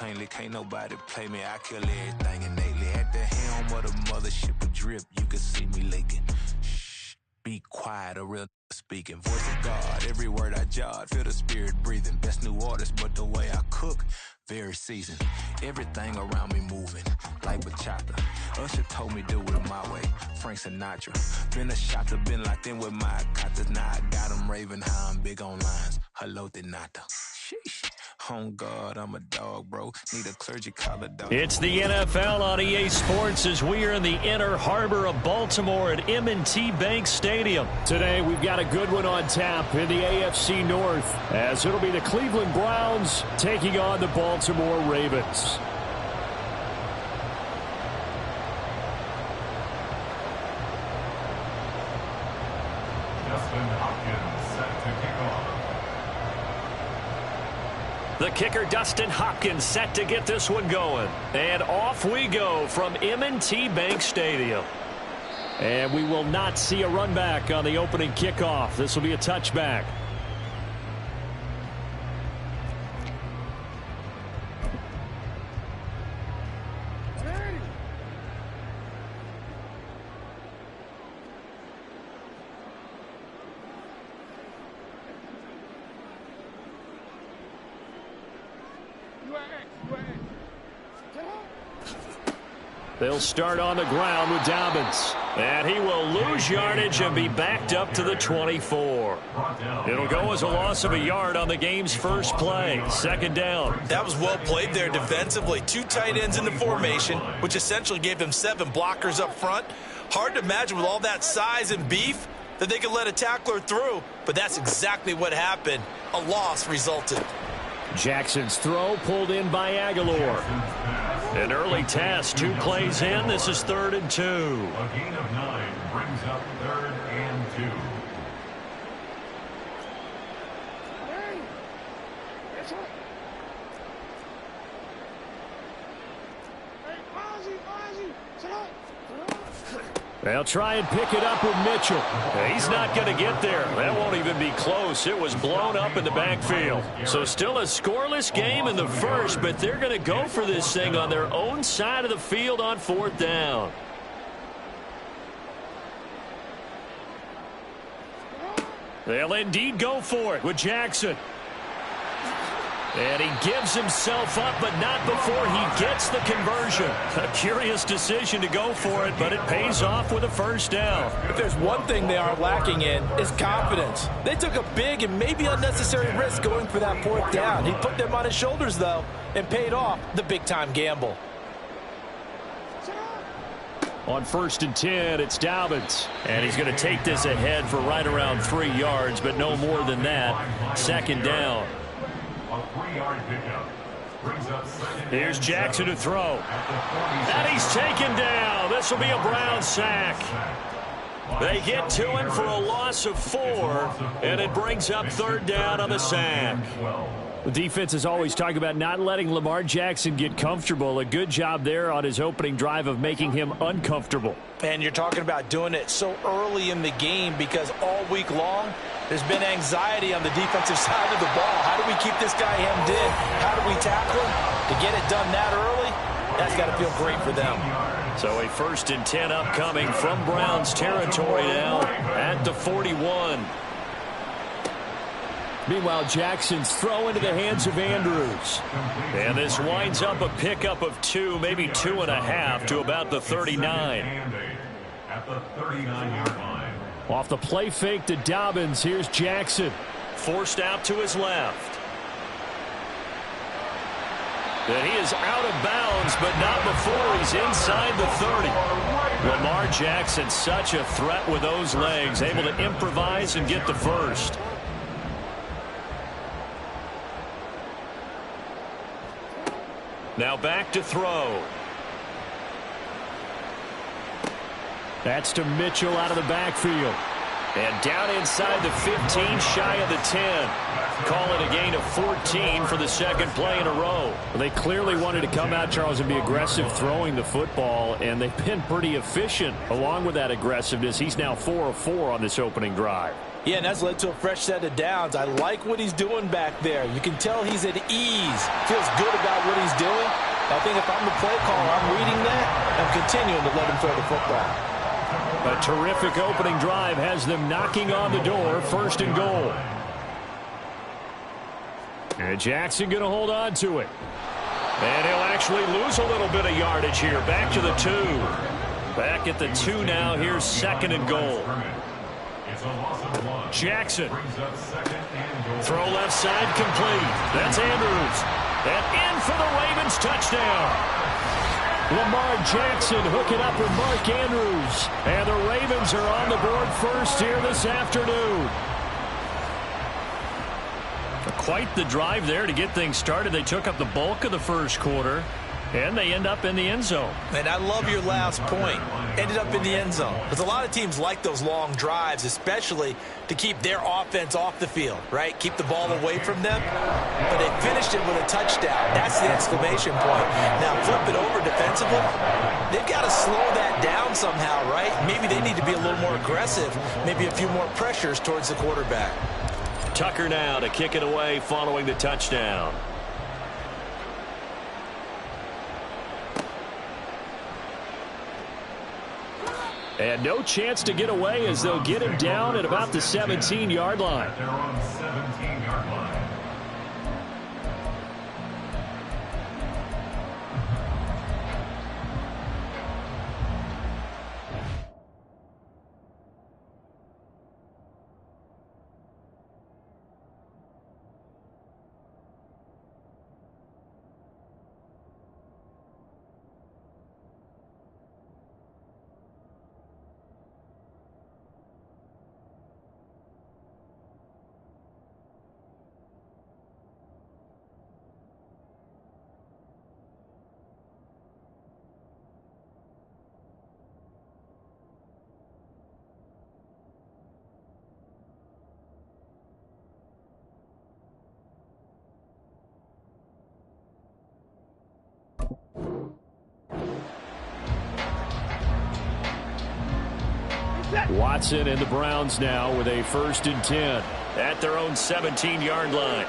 plainly. Can't nobody play me. I kill everything innately. At the helm of the mothership of drip, you can see me leaking. Shh, be quiet, a real speaking. Voice of God, every word I jot. Feel the spirit breathing. Best new artist, but the way I cook, very seasoned. Everything around me moving, like bachata. Usher told me do it my way. Frank Sinatra. Been a shotter, been locked in with my katas. Now I got them raving how I'm big on lines. Hello, Denata. Sheesh. On God, I'm a dog, bro. Need a clergy collar, dog. It's the NFL on EA Sports as we are in the inner harbor of Baltimore at M&T Bank Stadium. Today, we've got a good one on tap in the AFC North, as it'll be the Cleveland Browns taking on the Baltimore Ravens. The kicker, Dustin Hopkins, set to get this one going. And off we go from M&T Bank Stadium. And we will not see a run back on the opening kickoff. This will be a touchback. They'll start on the ground with Dobbins. And he will lose yardage and be backed up to the 24. It'll go as a loss of a yard on the game's first play. Second down. That was well played there defensively. Two tight ends in the formation, which essentially gave them 7 blockers up front. Hard to imagine with all that size and beef that they could let a tackler through, but that's exactly what happened. A loss resulted. Jackson's throw pulled in by Aguilar. An early test, 2 plays in. This is 3rd and 2. A gain of 9 brings up 3rd and 2. They'll try and pick it up with Mitchell. He's not going to get there. That won't even be close. It was blown up in the backfield. So still a scoreless game in the first, but they're going to go for this thing on their own side of the field on 4th down. They'll indeed go for it with Jackson. And he gives himself up, but not before he gets the conversion. A curious decision to go for it, but it pays off with a first down. If there's one thing they are lacking in, it's confidence. They took a big and maybe unnecessary risk going for that 4th down. He put them on his shoulders, though, and paid off the big-time gamble. On 1st and 10, it's Dobbins. And he's going to take this ahead for right around 3 yards, but no more than that. Second down. A 3-yard pickup brings up 2nd. Here's Jackson to throw. And he's taken down. This will be a Brown sack. They get to him for a loss of 4, and it brings up 3rd down on the sack. The defense is always talking about not letting Lamar Jackson get comfortable. A good job there on his opening drive of making him uncomfortable. And you're talking about doing it so early in the game because all week long, there's been anxiety on the defensive side of the ball. How do we keep this guy hemmed in? How do we tackle him? To get it done that early, that's got to feel great for them. So a 1st and 10 upcoming from Browns territory now at the 41. Meanwhile, Jackson's throw into the hands of Andrews. And this winds up a pickup of 2, maybe 2.5 to about the 39. At the 39-yard line. Off the play fake to Dobbins, here's Jackson. Forced out to his left. And he is out of bounds, but not before he's inside the 30. Lamar Jackson, such a threat with those legs, able to improvise and get the first. Now back to throw. That's to Mitchell out of the backfield. And down inside the 15, shy of the 10. Call it a gain of 14 for the second play in a row. Well, they clearly wanted to come out, Charles, and be aggressive throwing the football, and they've been pretty efficient along with that aggressiveness. He's now 4 of 4 on this opening drive. Yeah, and that's led to a fresh set of downs. I like what he's doing back there. You can tell he's at ease. Feels good about what he's doing. I think if I'm the play caller, I'm reading that. I'm continuing to let him throw the football. A terrific opening drive has them knocking on the door. 1st and goal. And Jackson going to hold on to it. And he'll actually lose a little bit of yardage here. Back to the 2. Back at the 2 now. Here's 2nd and goal. Jackson. Throw left side complete. That's Andrews. And in for the Ravens touchdown. Lamar Jackson hooking up with Mark Andrews. And the Ravens are on the board first here this afternoon. Quite the drive there to get things started. They took up the bulk of the first quarter, and they end up in the end zone. And I love your last point. Ended up in the end zone. Because a lot of teams like those long drives, especially to keep their offense off the field, right? Keep the ball away from them. But they finished it with a touchdown. That's the exclamation point. Now flip it over defensively. They've got to slow that down somehow, right? Maybe they need to be a little more aggressive. Maybe a few more pressures towards the quarterback. Tucker now to kick it away following the touchdown. And no chance to get away as they'll get him down at about the 17-yard line. They're on the 17-yard line. Watson and the Browns now with a 1st and 10 at their own 17-yard line.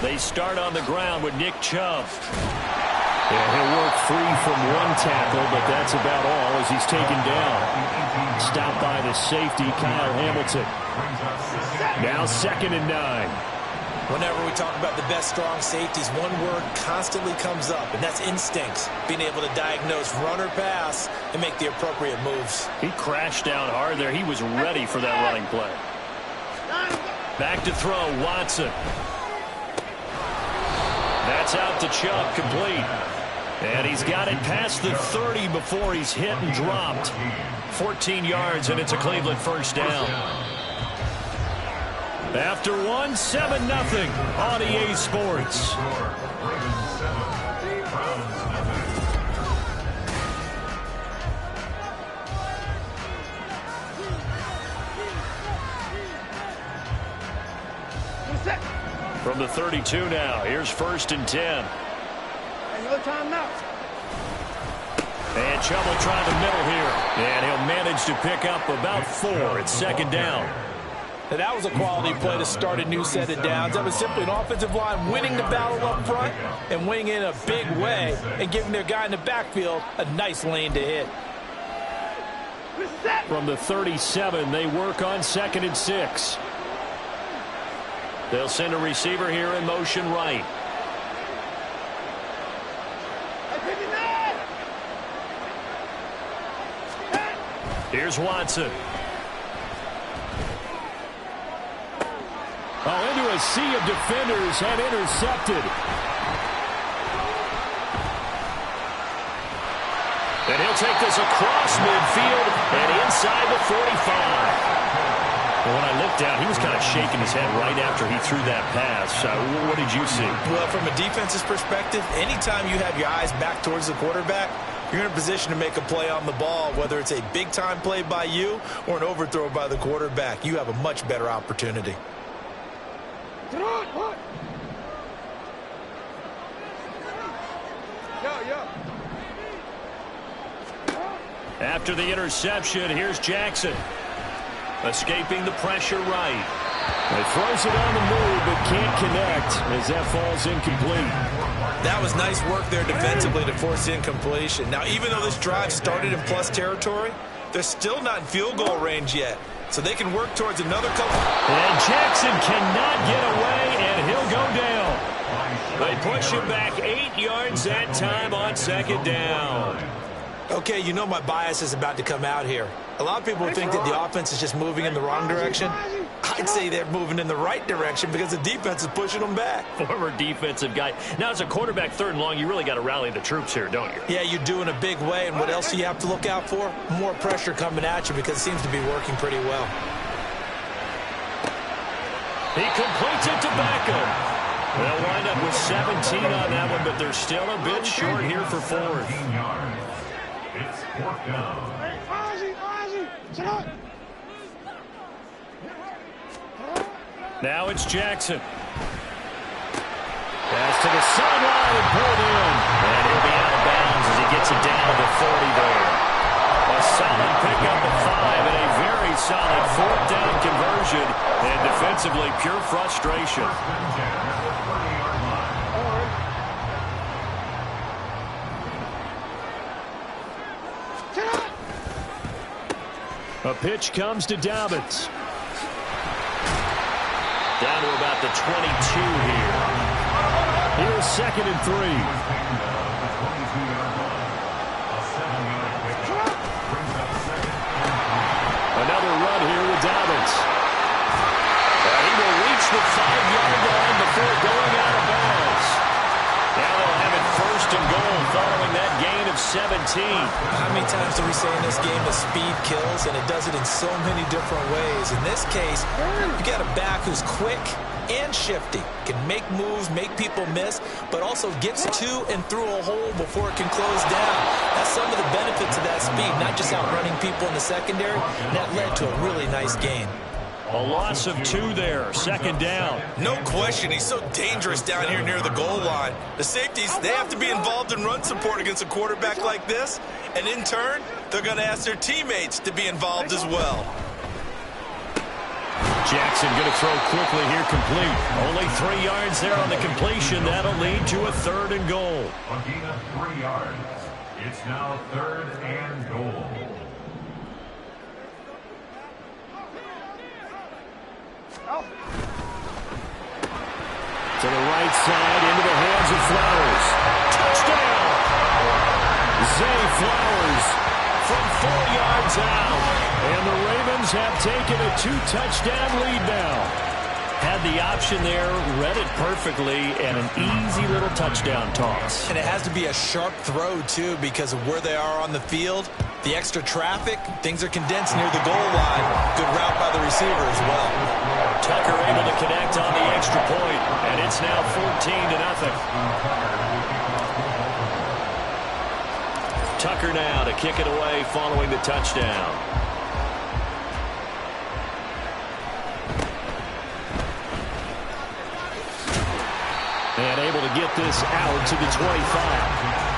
They start on the ground with Nick Chubb. And he'll work free from one tackle, but that's about all as he's taken down. Stopped by the safety, Kyle Hamilton. Now 2nd and 9. Whenever we talk about the best strong safeties, one word constantly comes up, and that's instincts. Being able to diagnose run or pass and make the appropriate moves. He crashed down hard there. He was ready for that running play. Back to throw, Watson. That's out to Chubb, complete. And he's got it past the 30 before he's hit and dropped. 14 yards, and it's a Cleveland 1st down. After 7-0 on EA Sports. From the 32 now, here's 1st and 10. And Chubb will try the middle here. And he'll manage to pick up about 4. It's 2nd down. And that was a quality play to start a new set of downs. That was simply an offensive line winning the battle up front and winning in a big way and giving their guy in the backfield a nice lane to hit. From the 37, they work on 2nd and 6. They'll send a receiver here in motion right. Here's Watson. Into a sea of defenders and intercepted. And he'll take this across midfield and inside the 45. Well, when I looked down, he was kind of shaking his head right after he threw that pass. What did you see? Well, from a defense's perspective, anytime you have your eyes back towards the quarterback, you're in a position to make a play on the ball, whether it's a big-time play by you or an overthrow by the quarterback. You have a much better opportunity. After the interception, here's Jackson. Escaping the pressure right. He throws it on the move, but can't connect as that falls incomplete. That was nice work there defensively to force incompletion. Now, even though this drive started in plus territory, they're still not in field goal range yet. So they can work towards another couple. And Jackson cannot get away, and he'll go down. They push him back 8 yards that time on second down. Okay, you know my bias is about to come out here. A lot of people think that the offense is just moving in the wrong direction. I'd say they're moving in the right direction because the defense is pushing them back. Former defensive guy. Now, as a quarterback, 3rd and long, you really got to rally the troops here, don't you? Yeah, you do in a big way. And what else do you have to look out for? More pressure coming at you because it seems to be working pretty well. He completes it to Beckham. They'll wind up with 17 on that one, but they're still a bit short here for 4th. It's 4th down. Now it's Jackson. Pass to the sideline and pulled in. And he'll be out of bounds as he gets it down to the 40 there. A solid pickup of 5 and a very solid 4th down conversion. And defensively, pure frustration. A pitch comes to Dobbins. Down to about the 22 here. Here's 2nd and 3. Another run here with Dobbins. He will reach the 5-yard line before going out of bounds. Now they'll have it 1st and goal following that gain of 17. How many times do we say in this game that speed kills, and it does it in so many different ways? In this case, you got a back who's quick and shifty, can make moves, make people miss, but also gets to and through a hole before it can close down. That's some of the benefits of that speed, not just outrunning people in the secondary, and that led to a really nice gain. A loss of 2 there, 2nd down. No question, he's so dangerous down here near the goal line. The safeties, they have to be involved in run support against a quarterback like this, and in turn, they're going to ask their teammates to be involved as well. Jackson going to throw quickly here, complete. Only 3 yards there on the completion. That'll lead to a 3rd and goal. A gain of 3 yards. It's now 3rd and goal. To the right side, into the hands of Flowers. Touchdown! Zay Flowers from 4 yards out. And the Ravens have taken a 2-touchdown lead now. Had the option there, read it perfectly, and an easy little touchdown toss. And it has to be a sharp throw, too, because of where they are on the field. The extra traffic, things are condensed near the goal line. Good route by the receiver as well. Tucker able to connect on the extra point, and it's now 14-0. Tucker now to kick it away following the touchdown. And able to get this out to the 25.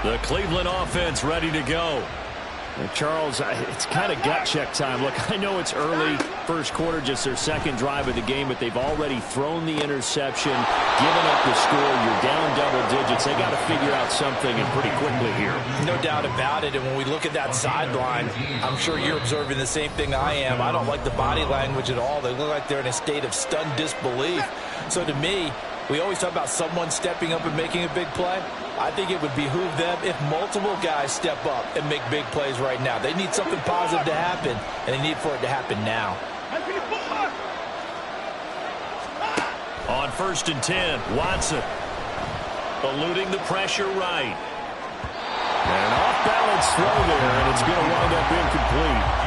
The Cleveland offense ready to go. Charles, it's kind of gut check time. Look, I know it's early, 1st quarter, just their 2nd drive of the game, but they've already thrown the interception, given up the score. You're down double digits. They got to figure out something, and pretty quickly here. No doubt about it, and when we look at that sideline, I'm sure you're observing the same thing I am. I don't like the body language at all. They look like they're in a state of stunned disbelief. So to me, we always talk about someone stepping up and making a big play. I think it would behoove them if multiple guys step up and make big plays right now. They need something positive to happen, and they need for it to happen now. On 1st and 10, Watson eluding the pressure right. And an off-balance throw there, and it's going to wind up incomplete.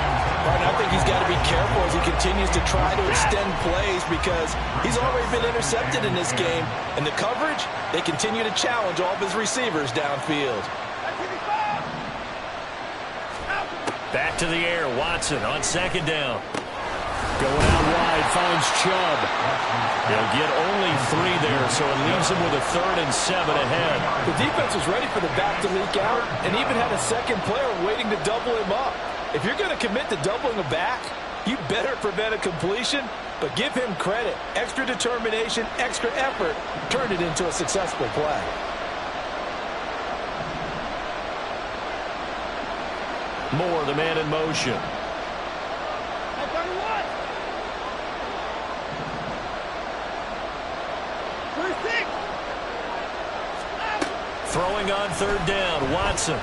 Right, I think he's got to be careful as he continues to try to extend plays because he's already been intercepted in this game. And the coverage, they continue to challenge all of his receivers downfield. Back to the air, Watson on 2nd down. Going out wide, finds Chubb. He'll get only 3 there, so it leaves him with a 3rd and 7 ahead. The defense was ready for the back to leak out and even had a second player waiting to double him up. If you're going to commit to doubling a back, you better prevent a completion, but give him credit. Extra determination, extra effort turned it into a successful play. Moore, the man in motion. Throwing on 3rd down, Watson.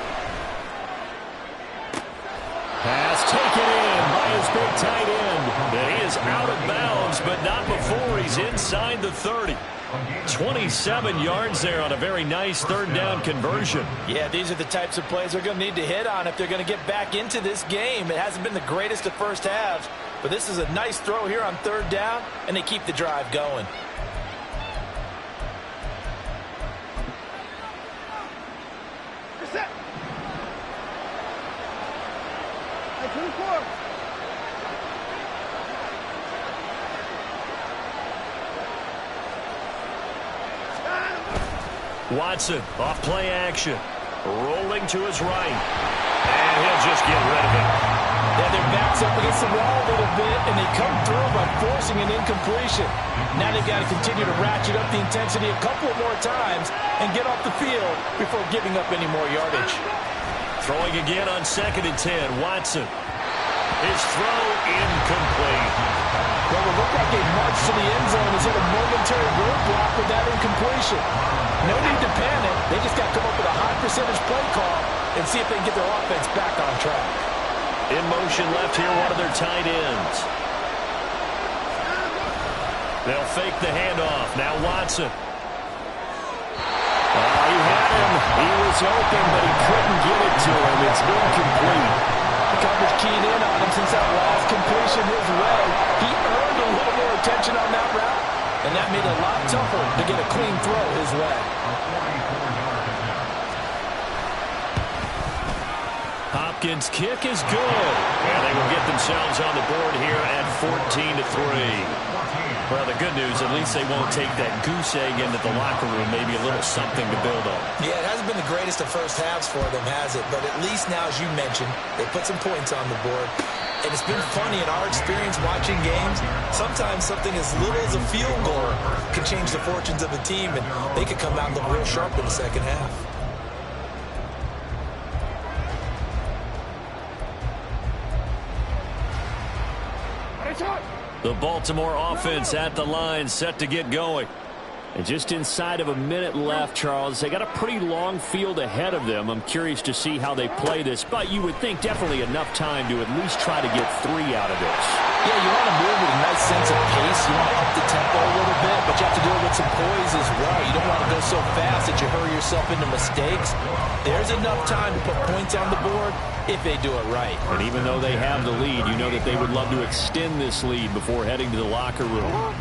Pass taken in by his big tight end. And he is out of bounds, but not before he's inside the 30. 27 yards there on a very nice 3rd down conversion. Yeah, these are the types of plays they're going to need to hit on if they're going to get back into this game. It hasn't been the greatest of first halves, but this is a nice throw here on 3rd down, and they keep the drive going. Watson, off play action. Rolling to his right. And he'll just get rid of it. Yeah, their back's up against the wall a little bit, and they come through by forcing an incompletion. Now they've got to continue to ratchet up the intensity a couple more times and get off the field before giving up any more yardage. Throwing again on 2nd and 10. Watson. His throw incomplete. Well, it looked like they marched to the end zone. Is it a momentary roadblock with that incompletion? No need to panic. They just got to come up with a high percentage play call and see if they can get their offense back on track. In motion left here, one of their tight ends. They'll fake the handoff. Now Watson. He had him. He was open, but he couldn't get it to him. It's incomplete. The coverage keyed in on him since that last completion his way. He earned a little more attention on that route, and that made it a lot tougher to get a clean throw his way. Hopkins' kick is good. And they will get themselves on the board here at 14-3. Well, the good news, at least they won't take that goose egg into the locker room. Maybe a little something to build on. Yeah, it hasn't been the greatest of first halves for them, has it? But at least now, as you mentioned, they put some points on the board. And it's been funny in our experience watching games. Sometimes something as little as a field goal can change the fortunes of a team, and they could come out and look real sharp in the second half. The Baltimore offense at the line, set to get going. And just inside of a minute left, Charles. They got a pretty long field ahead of them. I'm curious to see how they play this, but you would think definitely enough time to at least try to get 3 out of this. Yeah, you want to move with a nice sense of pace. You want to up the tempo a little bit, but you have to do it with some poise as well. You don't want to go so fast that you hurry yourself into mistakes. There's enough time to put points on the board if they do it right. And even though they have the lead, you know that they would love to extend this lead before heading to the locker room.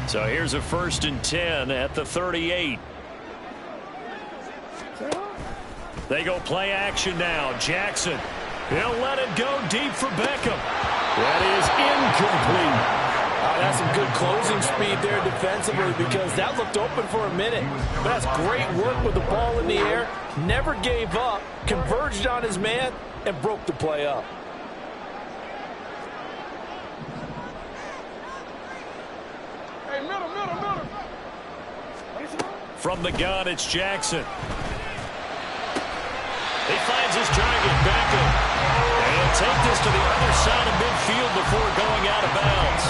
So here's a 1st and 10 at the 38. They go play action now. Jackson. He'll let it go deep for Beckham. That is incomplete. That's some good closing speed there defensively because that looked open for a minute. But that's great work with the ball in the air. Never gave up. Converged on his man and broke the play up. Hey, middle. From the gun, it's Jackson. He finds his target, Beckham. And he'll take this to the other side of midfield before going out of bounds.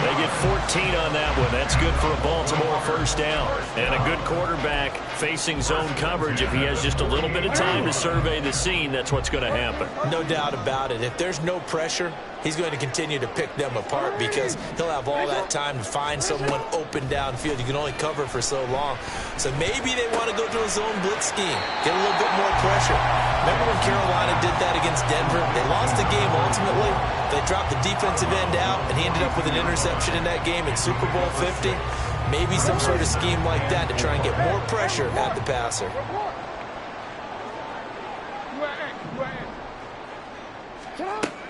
They get 14 on that one. That's good for a Baltimore 1st down. And a good quarterback facing zone coverage. If he has just a little bit of time to survey the scene, that's what's going to happen. No doubt about it. If there's no pressure, he's going to continue to pick them apart because he'll have all that time to find someone open downfield. You can only cover for so long. So maybe they want to go to a zone blitz scheme, get a little bit more pressure. Remember when Carolina did that against Denver? They lost the game ultimately. They dropped the defensive end out, and he ended up with an interception in that game in Super Bowl 50. Maybe some sort of scheme like that to try and get more pressure at the passer.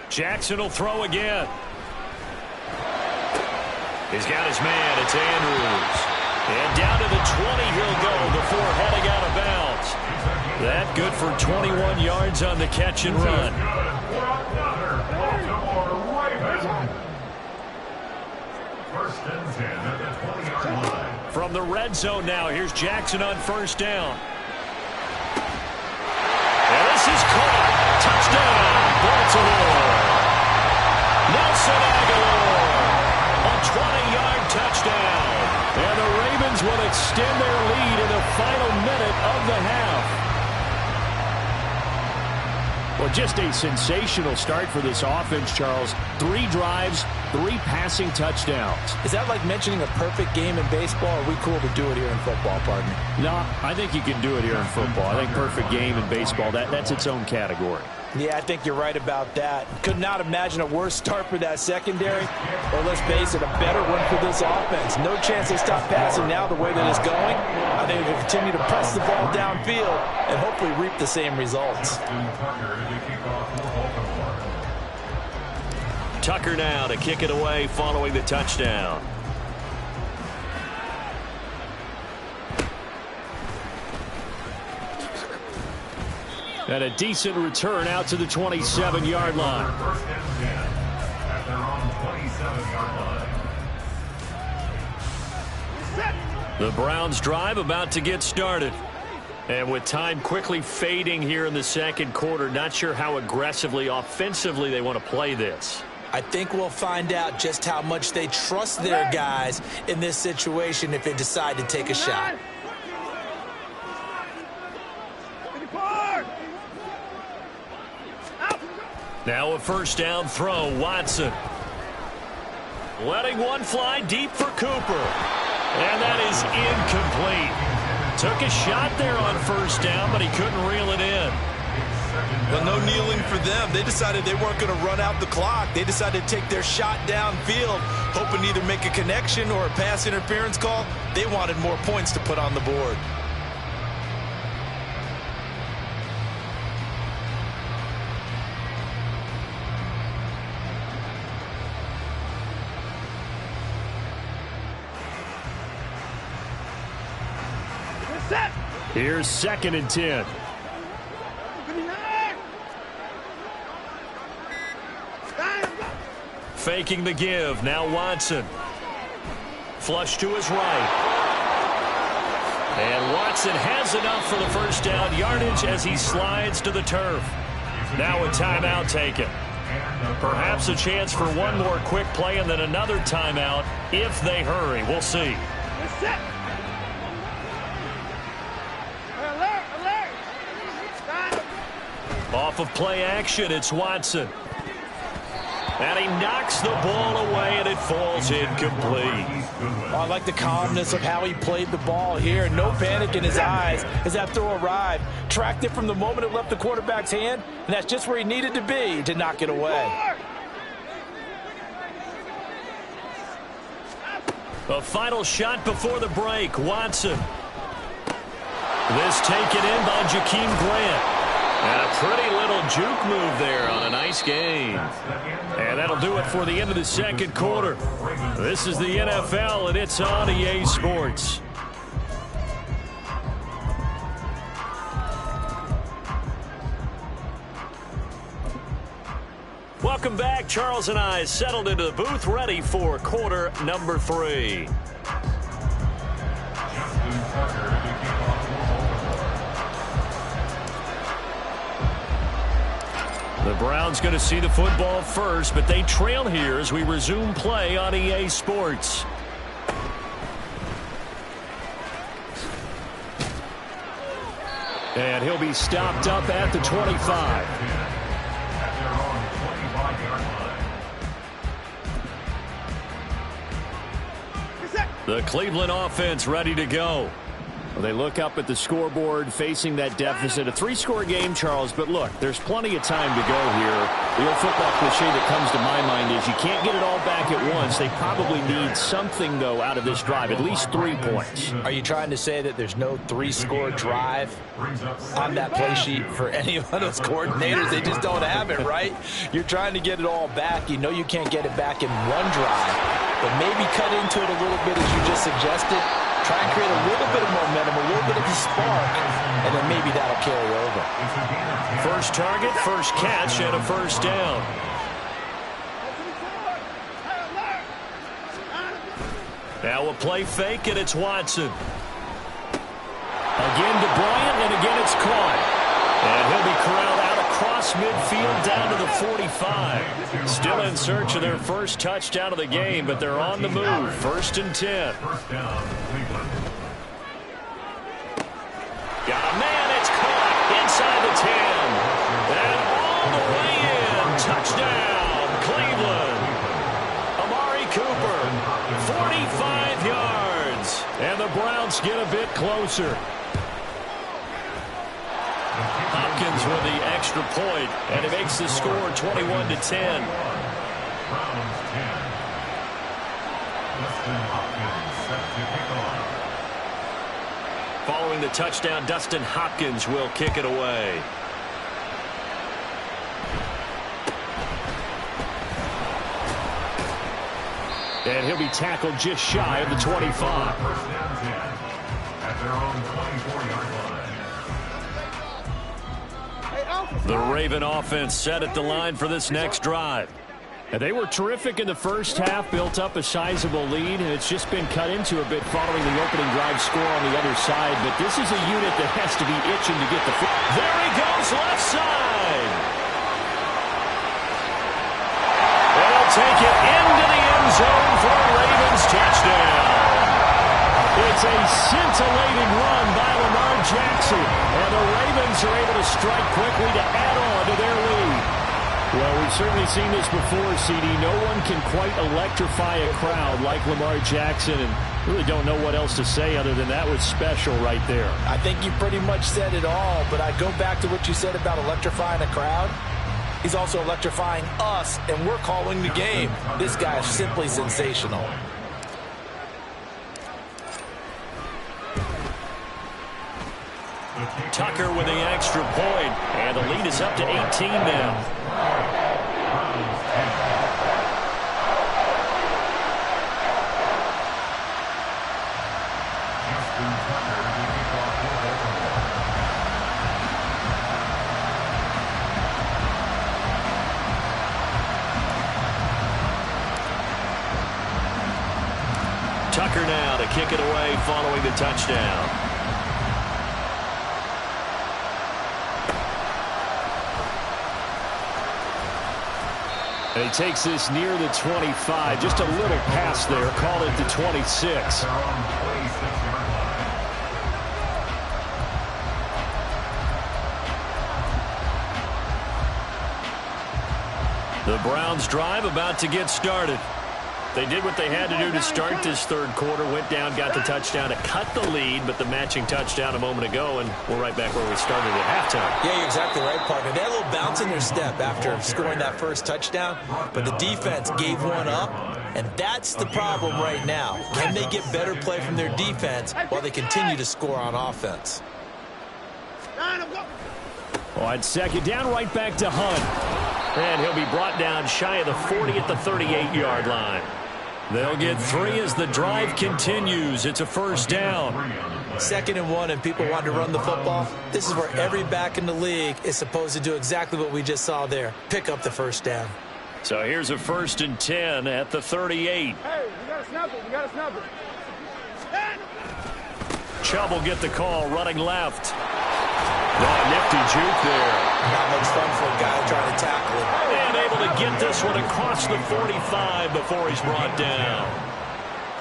Jackson will throw again. He's got his man. It's Andrews. And down to the 20 he'll go before heading out of bounds. That good for 21 yards on the catch and run. First and 10 at the 20-yard line. From the red zone now, here's Jackson on first down. And this is caught. Touchdown, Baltimore. Nelson Aguilar. A 20-yard touchdown. And the Ravens will extend their lead in the final minute of the half. Well, just a sensational start for this offense, Charles. 3 drives, 3 passing touchdowns. Is that like mentioning a perfect game in baseball, or are we cool to do it here in football, partner? No, I think you can do it here in football. I think perfect game in baseball, that's its own category. Yeah, I think you're right about that. Could not imagine a worse start for that secondary, or let's face it, a better one for this offense. No chance they stop passing now the way that it's going. I think they'll continue to press the ball downfield and hopefully reap the same results. Tucker now to kick it away following the touchdown. And a decent return out to the 27-yard line. First and 10 at their own 27-yard line. The Browns drive about to get started. And with time quickly fading here in the second quarter, not sure how aggressively, offensively they want to play this. I think we'll find out just how much they trust their guys in this situation if they decide to take a shot. Now a first down throw, Watson. Letting one fly deep for Cooper. And that is incomplete. Took a shot there on first down, but he couldn't reel it in. Well, no kneeling for them. They decided they weren't going to run out the clock. They decided to take their shot downfield, hoping to either make a connection or a pass interference call. They wanted more points to put on the board. Here's second and 10. Faking the give. Now Watson. Flush to his right. And Watson has enough for the first down yardage as he slides to the turf. Now a timeout taken. Perhaps a chance for one more quick play and then another timeout if they hurry. We'll see. Off of play action, it's Watson. And he knocks the ball away, and it falls incomplete. Oh, I like the calmness of how he played the ball here. No panic in his eyes as that throw arrived. Tracked it from the moment it left the quarterback's hand, and that's just where he needed to be to knock it away. A final shot before the break, Watson. This taken in by Jakeem Grant. And a pretty little juke move there on a nice game. And that'll do it for the end of the second quarter. This is the NFL, and it's on EA Sports. Welcome back. Charles and I settled into the booth, ready for quarter number 3. The Browns going to see the football first, but they trail here as we resume play on EA Sports. And he'll be stopped up at the 25. The Cleveland offense ready to go. Well, they look up at the scoreboard facing that deficit. A 3-score game, Charles, but look, there's plenty of time to go here. The old football cliche that comes to my mind is you can't get it all back at once. They probably need something, though, out of this drive, at least 3 points. Are you trying to say that there's no 3-score drive on that play sheet for any of those coordinators? They just don't have it, right? You're trying to get it all back. You know you can't get it back in one drive. but maybe cut into it a little bit as you just suggested. Try and create a little bit of momentum, a little bit of a spark, and then maybe that'll carry over. First target, first catch, and a first down. Now a play fake, and it's Watson. Again to Bryant, and again it's caught. And he'll be corralled out across midfield down to the 45. Still in search of their first touchdown of the game, but they're on the move. 1st and 10. Got a man, it's caught inside the 10. And all the way in. Touchdown, Cleveland. Amari Cooper, 45 yards. And the Browns get a bit closer. Hopkins with the extra point, and it makes the score 21-10. Browns 10. Dustin Hopkins set to kick off. Following the touchdown, Dustin Hopkins will kick it away. And he'll be tackled just shy of the 25. First down 10 at their own 24-yard line. The Raven offense set at the line for this next drive. And they were terrific in the first half, built up a sizable lead, and it's just been cut into a bit following the opening drive score on the other side. But this is a unit that has to be itching to get the foot. There he goes, left side. And he'll take it into the end zone for a Ravens touchdown. It's a scintillating run by Lamar Jackson, and the Ravens are able to strike quickly to add on to their lead. Well, we've certainly seen this before, CD. No one can quite electrify a crowd like Lamar Jackson, and really don't know what else to say other than that was special right there. I think you pretty much said it all, but I go back to what you said about electrifying a crowd. He's also electrifying us, and we're calling the game. This guy is simply sensational. Tucker with the extra point, and the lead is up to 18 now. Tucker now to kick it away following the touchdown. And he takes this near the 25. Just a little pass there. Call it the 26. The Browns drive about to get started. They did what they had to do to start this third quarter. Went down, got the touchdown to cut the lead, but the matching touchdown a moment ago, and we're right back where we started at halftime. Yeah, you're exactly right, partner. They had a little bounce in their step after scoring that first touchdown, but the defense gave one up, and that's the problem right now. Can they get better play from their defense while they continue to score on offense? On second down, right back to Hunt. And he'll be brought down shy of the 40 at the 38-yard line. They'll get 3 as the drive continues. It's a first down. 2nd and 1, and people want to run the football. This is where every back in the league is supposed to do exactly what we just saw there. Pick up the first down. So here's a 1st and 10 at the 38. Hey, you got to snap it. You got to snap it. Chubb will get the call running left. Oh, nifty juke there. Not much fun for a guy trying to tackle him. And able to get this one across the 45 before he's brought down.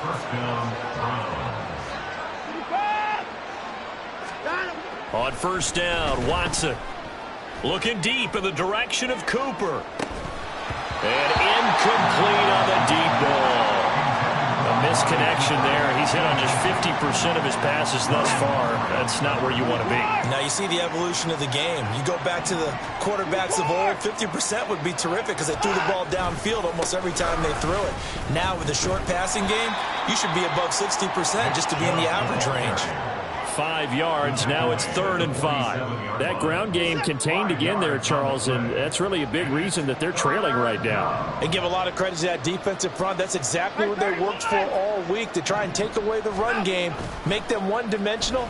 First down, Browns. On first down, Watson looking deep in the direction of Cooper. And incomplete on the deep ball. A misconnection there. He's hit on just 50% of his passes thus far. That's not where you want to be. Now you see the evolution of the game. You go back to the quarterbacks of old, 50% would be terrific because they threw the ball downfield almost every time they threw it. Now with the short passing game, you should be above 60% just to be in the average range. 5 yards. Now it's 3rd and 5. That ground game contained again there, Charles, and that's really a big reason that they're trailing right now. And give a lot of credit to that defensive front. That's exactly what they worked for all week, to try and take away the run game, make them one-dimensional.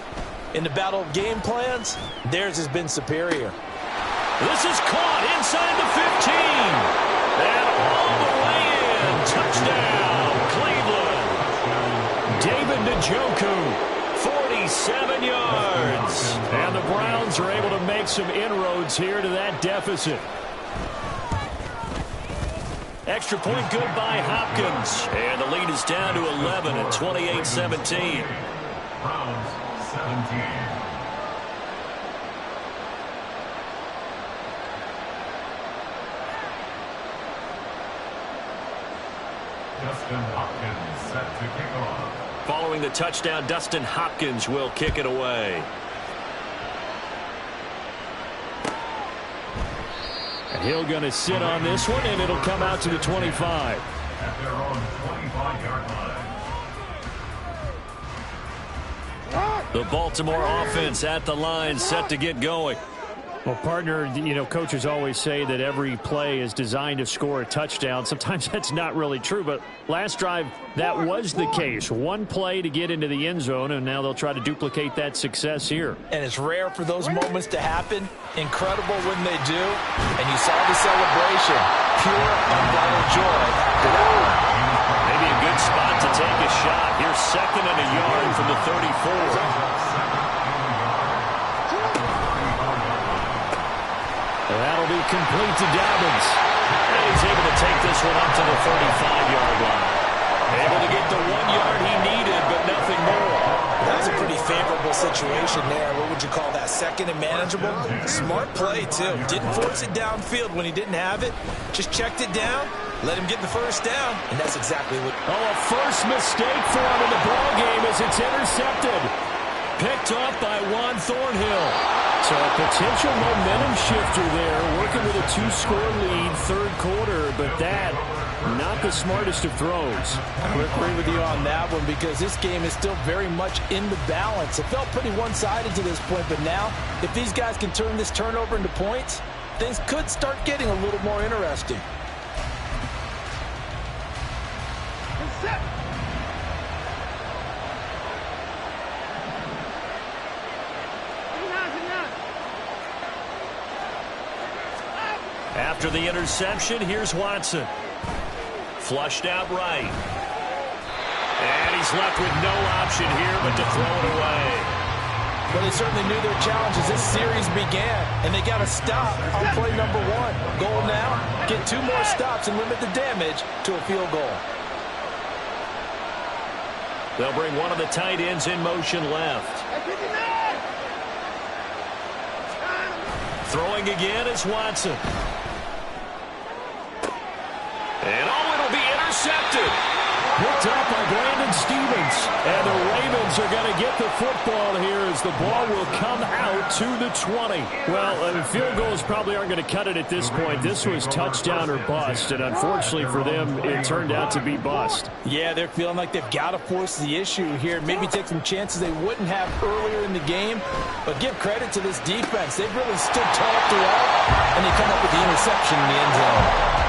In the battle of game plans, theirs has been superior. This is caught inside the 15. And all the way in. Touchdown, Cleveland. David Njoku, 47 yards. And the Browns are able to make some inroads here to that deficit. Extra point good by Hopkins. And the lead is down to 11 at 28-17. Browns 17. Dustin Hopkins set to kick off. Following the touchdown, Dustin Hopkins will kick it away. And he'll going to sit on this one, and it'll come out to the 25. At their own 25-yard line. The Baltimore offense at the line, set to get going. Well, partner, coaches always say that every play is designed to score a touchdown. Sometimes that's not really true, but last drive, that was the case. One play to get into the end zone, and now they'll try to duplicate that success here. And it's rare for those moments to happen. Incredible when they do. And you saw the celebration. Pure, unbridled joy after that one. Maybe a good spot to take a shot. Here's 2nd and a yard from the 34. That'll be complete to Dobbins. And he's able to take this one up to the 35-yard line. Able to get the 1 yard he needed, but nothing more. That was a pretty favorable situation there. What would you call that? 2nd and manageable? Smart play, too. Didn't force it downfield when he didn't have it. Just checked it down, let him get the first down, and that's exactly what... Oh, a first mistake for him in the ballgame as it's intercepted. Picked off by Juan Thornhill. So a potential momentum shifter there, working with a 2-score lead, 3rd quarter, but that, not the smartest of throws. I would agree with you on that one because this game is still very much in the balance. It felt pretty one-sided to this point, but now, if these guys can turn this turnover into points, things could start getting a little more interesting. After the interception, here's Watson. Flushed out right. And he's left with no option here but to throw it away. Well, they certainly knew their challenge as this series began, and they got to stop on play number 1. Goal now, get 2 more stops and limit the damage to a field goal. They'll bring one of the tight ends in motion left. Throwing again is Watson. And it'll be intercepted. Picked up by Brandon Stevens. And the Ravens are going to get the football here as the ball will come out to the 20. Well, field goals probably aren't going to cut it at this point. This was touchdown or bust, and unfortunately for them, it turned out to be bust. Yeah, they're feeling like they've got to force the issue here. Maybe take some chances they wouldn't have earlier in the game. But give credit to this defense. They've really stood tall throughout, and they come up with the interception in the end zone.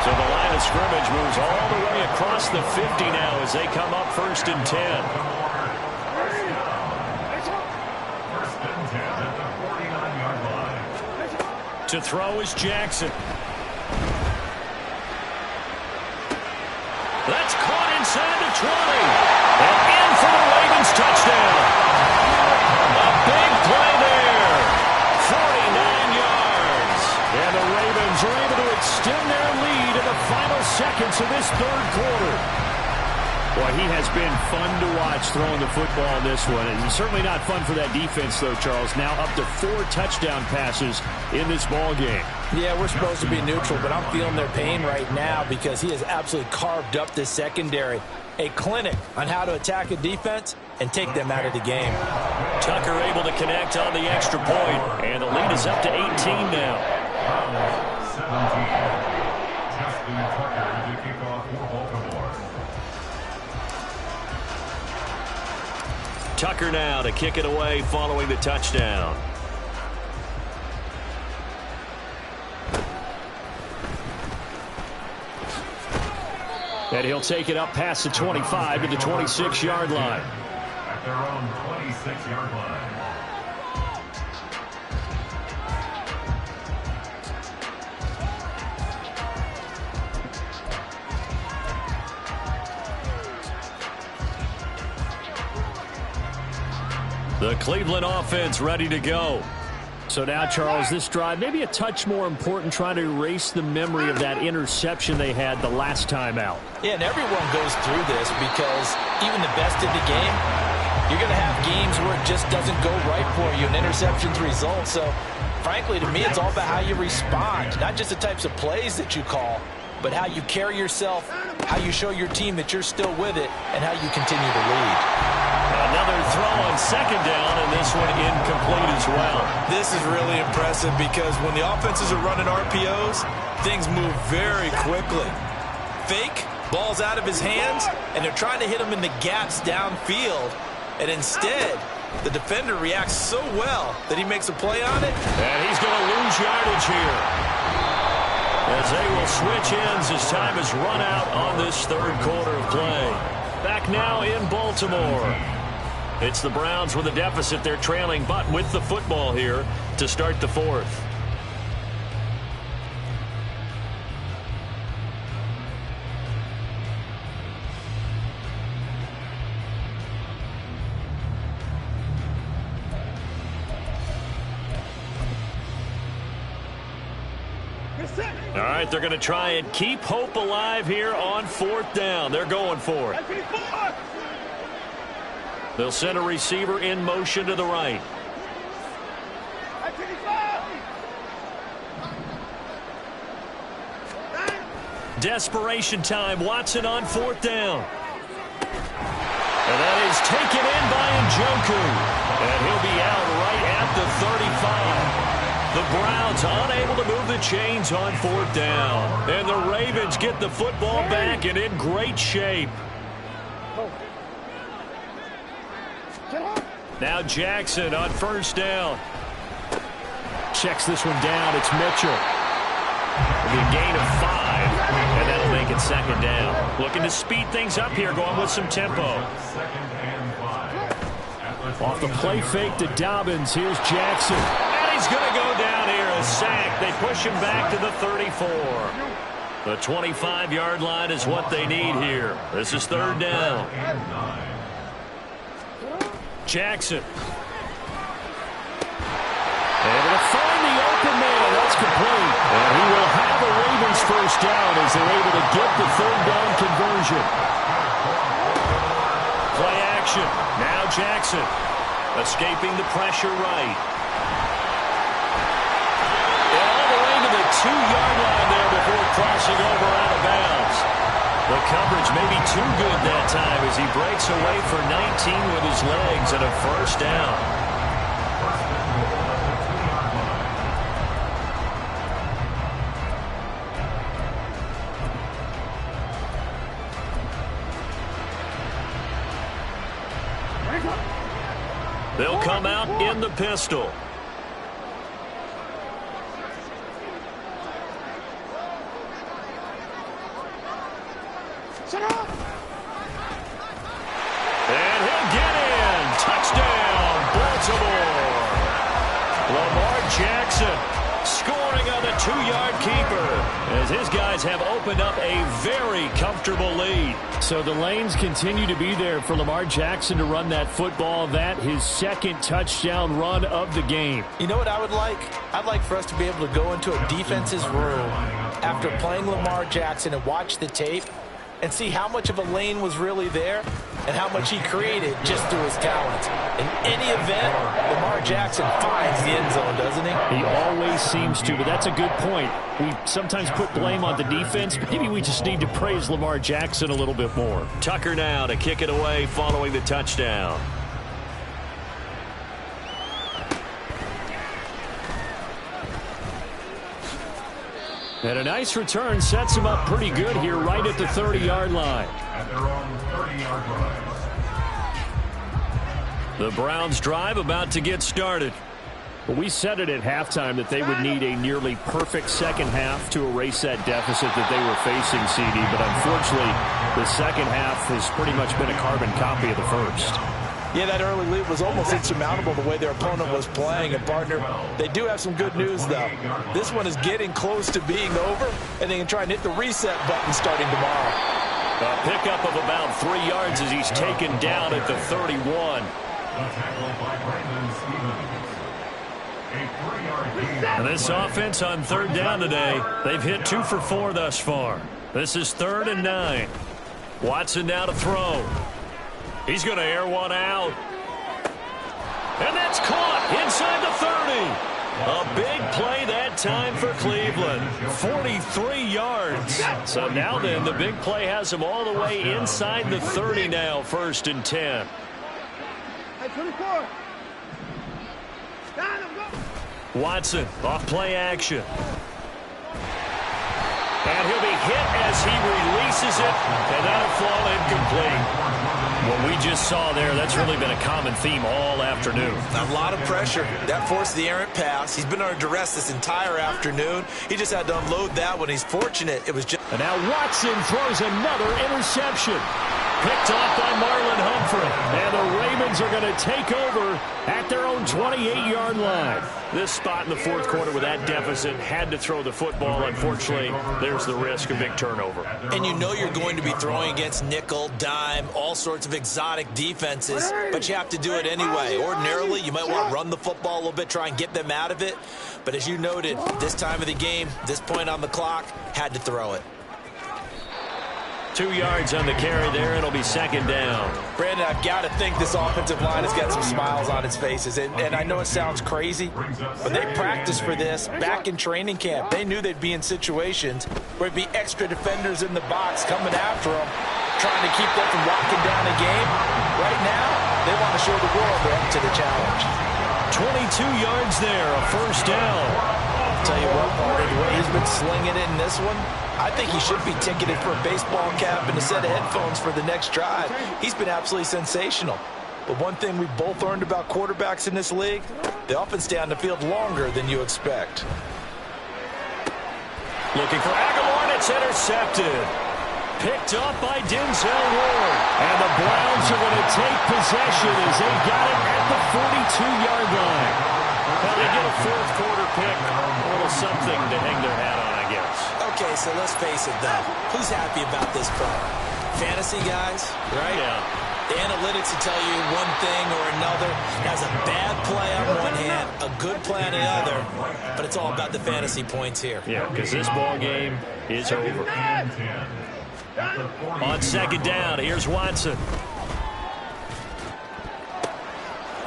So the line of scrimmage moves all the way across the 50 now as they come up 1st and 10. 1st and 10 at the 49-yard line. To throw is Jackson. That's caught inside the 20. And in for the Ravens touchdown. A big play there. 49 yards. And the Ravens are able to extend their lead in the final seconds of this 3rd quarter. Boy, he has been fun to watch throwing the football in this one. And certainly not fun for that defense, though, Charles. Now up to 4 touchdown passes in this ball game. Yeah, we're supposed to be neutral, but I'm feeling their pain right now because he has absolutely carved up this secondary. A clinic on how to attack a defense and take them out of the game. Tucker able to connect on the extra point, and the lead is up to 18 now. 17. Justin Tucker to kick off for Baltimore. Tucker now to kick it away following the touchdown. And he'll take it up past the 25 to the 26-yard line. At their own 26-yard line. The Cleveland offense ready to go. So now, Charles, this drive maybe a touch more important, trying to erase the memory of that interception they had the last time out. Yeah, and everyone goes through this because even the best in the game, you're going to have games where it just doesn't go right for you, and interceptions result. So, frankly, to me, it's all about how you respond, not just the types of plays that you call, but how you carry yourself, how you show your team that you're still with it, and how you continue to lead. Another throw on second down, and this one incomplete as well. This is really impressive because when the offenses are running RPOs, things move very quickly. Fake, ball's out of his hands, and they're trying to hit him in the gaps downfield. And instead, the defender reacts so well that he makes a play on it. And he's going to lose yardage here, as they will switch ends as time has run out on this third quarter of play. Back now in Baltimore. It's the Browns with a deficit. They're trailing, but with the football here to start the fourth. All right, they're going to try and keep hope alive here on fourth down. They're going for it. They'll send a receiver in motion to the right. Desperation time. Watson on fourth down. And that is taken in by Njoku. And he'll be out right at the 35. The Browns unable to move the chains on fourth down. And the Ravens get the football back and in great shape. Now Jackson on first down. Checks this one down. It's Mitchell. It'll be a gain of 5, and that'll make it second down. Looking to speed things up here, going with some tempo. Off the play fake to Dobbins. Here's Jackson. And he's going to go down here, a sack. They push him back to the 34. The 25-yard line is what they need here. This is third down. Jackson. Able to find the open man. That's complete. And he will have a Ravens first down as they're able to get the third down conversion. Play action. Now Jackson. Escaping the pressure right. And all the way to the 2-yard line there before crossing over out of bounds. The coverage may be too good that time as he breaks away for 19 with his legs and a first down. They'll come out in the pistol. And he'll get in. Touchdown, Baltimore. Lamar Jackson scoring on the 2-yard keeper as his guys have opened up a very comfortable lead. So the lanes continue to be there for Lamar Jackson to run that football. That his second touchdown run of the game. You know what I would like? I'd like for us to be able to go into a defense's room after playing Lamar Jackson and watch the tape and see how much of a lane was really there and how much he created just through his talents. In any event, Lamar Jackson finds the end zone, doesn't he? He always seems to, but that's a good point. We sometimes put blame on the defense, but maybe we just need to praise Lamar Jackson a little bit more. Tucker now to kick it away following the touchdown. And a nice return sets him up pretty good here right at the 30-yard line. At their own 30-yard line. The Browns drive about to get started. Well, we said it at halftime that they would need a nearly perfect second half to erase that deficit that they were facing, CD. But unfortunately, the second half has pretty much been a carbon copy of the first. Yeah, that early lead was almost insurmountable the way their opponent was playing. And, partner, they do have some good news, though. This one is getting close to being over, and they can try and hit the reset button starting tomorrow. A pickup of about 3 yards as he's taken down at the 31. And this offense on third down today, they've hit 2 for 4 thus far. This is 3rd and 9. Watson now to throw. He's going to air one out. And that's caught inside the 30. A big play that time for Cleveland. 43 yards. So now then, the big play has him all the way inside the 30 now, 1st and 10. Hey, 24. Watson, off play action. And he'll be hit as he releases it, and that'll fall incomplete. What we just saw there, that's really been a common theme all afternoon. A lot of pressure. That forced the errant pass. He's been under duress this entire afternoon. He just had to unload that when he's fortunate. It was just... And now Watson throws another interception. Picked off by Marlon Humphrey. And the Ravens are going to take over at their own 28-yard line. This spot in the 4th quarter with that deficit, had to throw the football. Unfortunately, there's the risk of big turnover. And you know you're going to be throwing against nickel, dime, all sorts of exotic defenses, but you have to do it anyway. Ordinarily, you might want to run the football a little bit, try and get them out of it. But as you noted, this time of the game, this point on the clock, had to throw it. 2 yards on the carry there. It'll be 2nd down. Brandon, I've got to think this offensive line has got some smiles on its faces. And I know it sounds crazy, but they practiced for this back in training camp. They knew they'd be in situations where it'd be extra defenders in the box coming after them, trying to keep them from locking down the game. Right now, they want to show the world they're up to the challenge. 22 yards there, a 1st down. Tell you what, Marty, the way he's been slinging it in this one, I think he should be ticketed for a baseball cap and a set of headphones for the next drive. He's been absolutely sensational. But one thing we've both learned about quarterbacks in this league, they often stay on the field longer than you expect. Looking for Aguilar, and it's intercepted. Picked up by Denzel Ward. And the Browns are going to take possession as they got it at the 42-yard line. Well, they get a 4th quarter pick. A little something to hang their hat on, I guess. Okay, so let's face it, though. Who's happy about this play? Fantasy guys, right? Yeah. The analytics will tell you one thing or another. Has a bad play on one hand, a good play on the other, but it's all about the fantasy points here. Yeah, because this ball game is over. On 2nd down, here's Watson.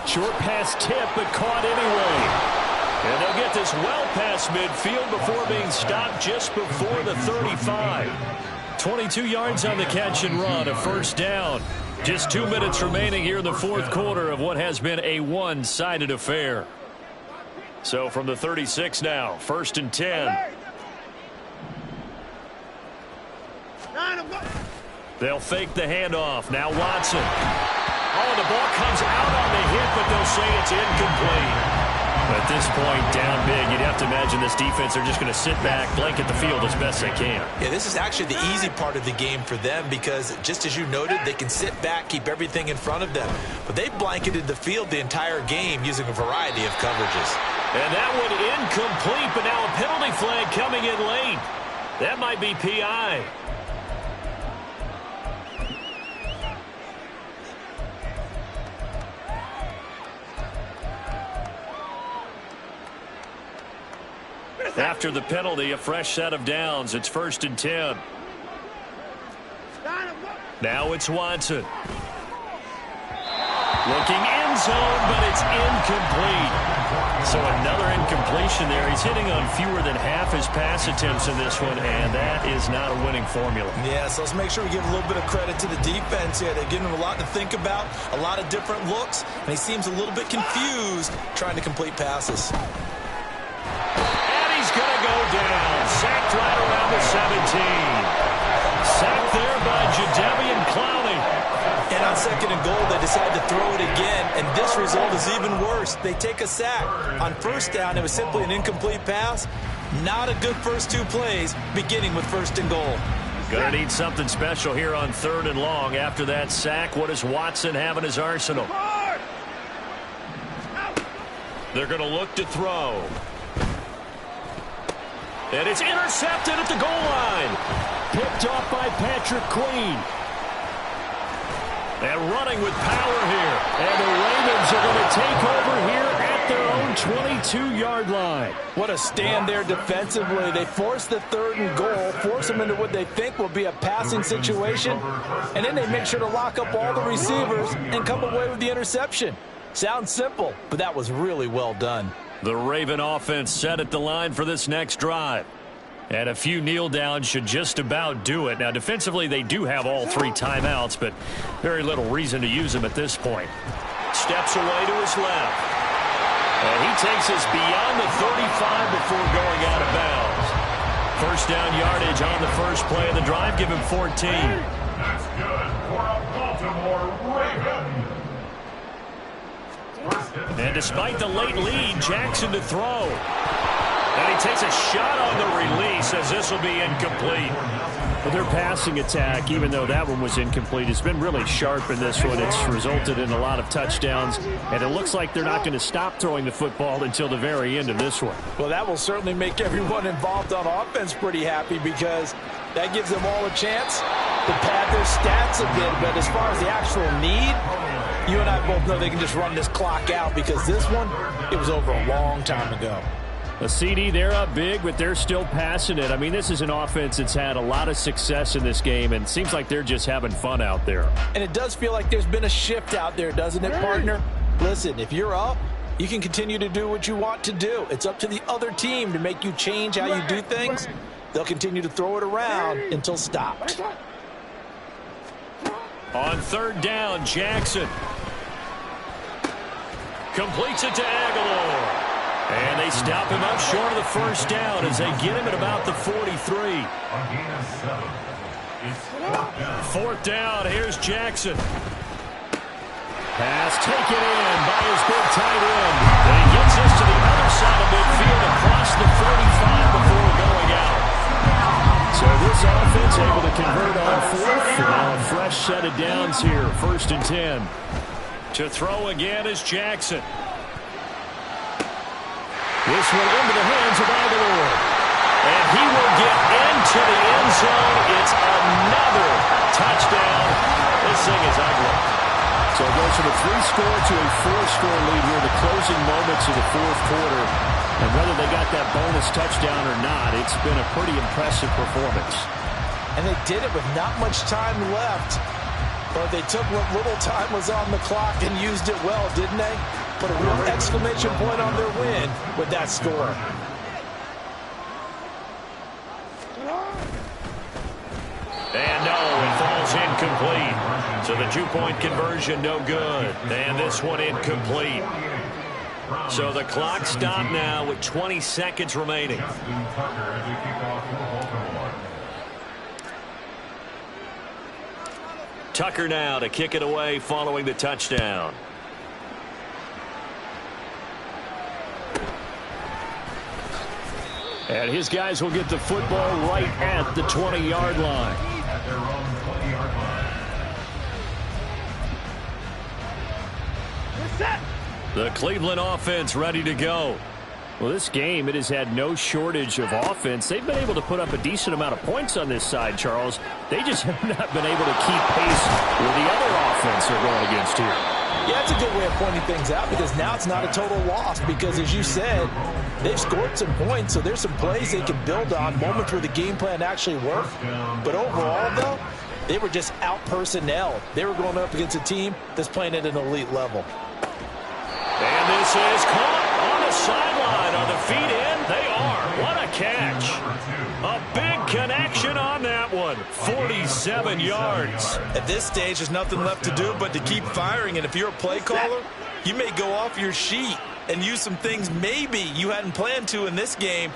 Short pass tip, but caught anyway. And they'll get this well past midfield before being stopped just before the 35. 22 yards on the catch and run, a 1st down. Just 2 minutes remaining here in the 4th quarter of what has been a one-sided affair. So from the 36 now, 1st and 10. They'll fake the handoff. Now Watson. Oh, the ball comes out on the hit, but they'll say it's incomplete. At this point, down big, you'd have to imagine this defense are just going to sit back, blanket the field as best they can. Yeah, this is actually the easy part of the game for them because, just as you noted, they can sit back, keep everything in front of them. But they've blanketed the field the entire game using a variety of coverages. And that one incomplete, but now a penalty flag coming in late. That might be PI. After the penalty, a fresh set of downs. It's 1st and 10. Now it's Watson. Looking end zone, but it's incomplete. So another incompletion there. He's hitting on fewer than half his pass attempts in this one, and that is not a winning formula. Yeah, so let's make sure we give a little bit of credit to the defense here. They're giving him a lot to think about, a lot of different looks, and he seems a little bit confused trying to complete passes. He's going to go down. Sacked right around the 17. Sacked there by Jadeveon Clowney. And on 2nd and goal, they decide to throw it again, and this result is even worse. They take a sack. On first down, it was simply an incomplete pass. Not a good first two plays, beginning with 1st and goal. Gonna need something special here on 3rd and long. After that sack, what does Watson have in his arsenal? They're going to look to throw. And it's intercepted at the goal line. Picked off by Patrick Queen. And running with power here. And the Ravens are going to take over here at their own 22-yard line. What a stand there defensively. They force the 3rd and goal, force them into what they think will be a passing situation, and then they make sure to lock up all the receivers and come away with the interception. Sounds simple, but that was really well done. The Raven offense set at the line for this next drive. And a few kneel downs should just about do it. Now, defensively, they do have all 3 timeouts, but very little reason to use them at this point. Steps away to his left. And he takes us beyond the 35 before going out of bounds. First down yardage on the first play of the drive. Give him 14. That's good for a Baltimore Raven. And despite the late lead, Jackson to throw. And he takes a shot on the release as this will be incomplete. But their passing attack, even though that one was incomplete, has been really sharp in this one. It's resulted in a lot of touchdowns, and it looks like they're not going to stop throwing the football until the very end of this one. Well, that will certainly make everyone involved on offense pretty happy because that gives them all a chance to pad their stats a bit. But as far as the actual need, you and I both know they can just run this clock out because this one, it was over a long time ago. A CD, they're up big, but they're still passing it. I mean, this is an offense that's had a lot of success in this game, and it seems like they're just having fun out there. And it does feel like there's been a shift out there, doesn't it, partner? Listen, if you're up, you can continue to do what you want to do. It's up to the other team to make you change how you do things. They'll continue to throw it around until stopped. On 3rd down, Jackson completes it to Aguilar. And they stop him up short of the first down as they get him at about the 43. Fourth down, here's Jackson. Pass taken in by his big tight end. And he gets us to the other side of midfield across the 35 before going out. So this offense able to convert on 4th. And now a fresh set of downs here, 1st and 10. To throw again is Jackson. This one into the hands of Aguilar. And he will get into the end zone. It's another touchdown. This thing is ugly. So it goes from a 3-score to a 4-score lead here in the closing moments of the 4th quarter. And whether they got that bonus touchdown or not, it's been a pretty impressive performance. And they did it with not much time left. But they took what little time was on the clock and used it well, didn't they? Put a real exclamation point on their win with that score. And no, it falls incomplete. So the 2-point conversion no good. And this one incomplete. So the clock stopped now with 20 seconds remaining. Tucker now to kick it away following the touchdown. And his guys will get the football right at the 20-yard line. The Cleveland offense ready to go. Well, this game, it has had no shortage of offense. They've been able to put up a decent amount of points on this side, Charles. They just have not been able to keep pace with the other offense they're going against here. Yeah, it's a good way of pointing things out because now it's not a total loss because, as you said, they've scored some points, so there's some plays they can build on, moments where the game plan actually worked. But overall, though, they were just out-personnel. They were going up against a team that's playing at an elite level. And this is caught on the sideline. Are the feet in? They are. What a catch. A big connection on that one. 47 yards. At this stage, there's nothing left to do but to keep firing. And if you're a play caller, you may go off your sheet and use some things maybe you hadn't planned to in this game.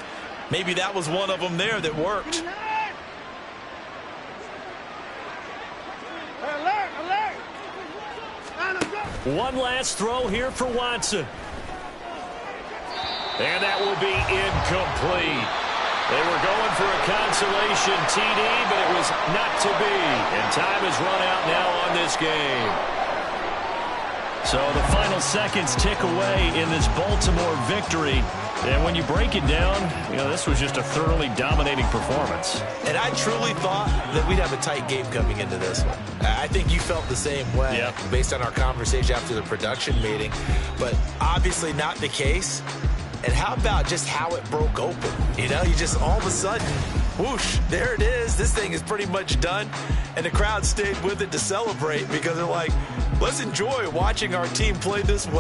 Maybe that was one of them there that worked. Alert! Alert! One last throw here for Watson. And that will be incomplete. They were going for a consolation TD, but it was not to be. And time has run out now on this game. So the final seconds tick away in this Baltimore victory. And when you break it down, this was just a thoroughly dominating performance. And I truly thought that we'd have a tight game coming into this one. I think you felt the same way based on our conversation after the production meeting. But obviously not the case. And how about just how it broke open? You just all of a sudden, whoosh, there it is. This thing is pretty much done. And the crowd stayed with it to celebrate because they're like, let's enjoy watching our team play this way.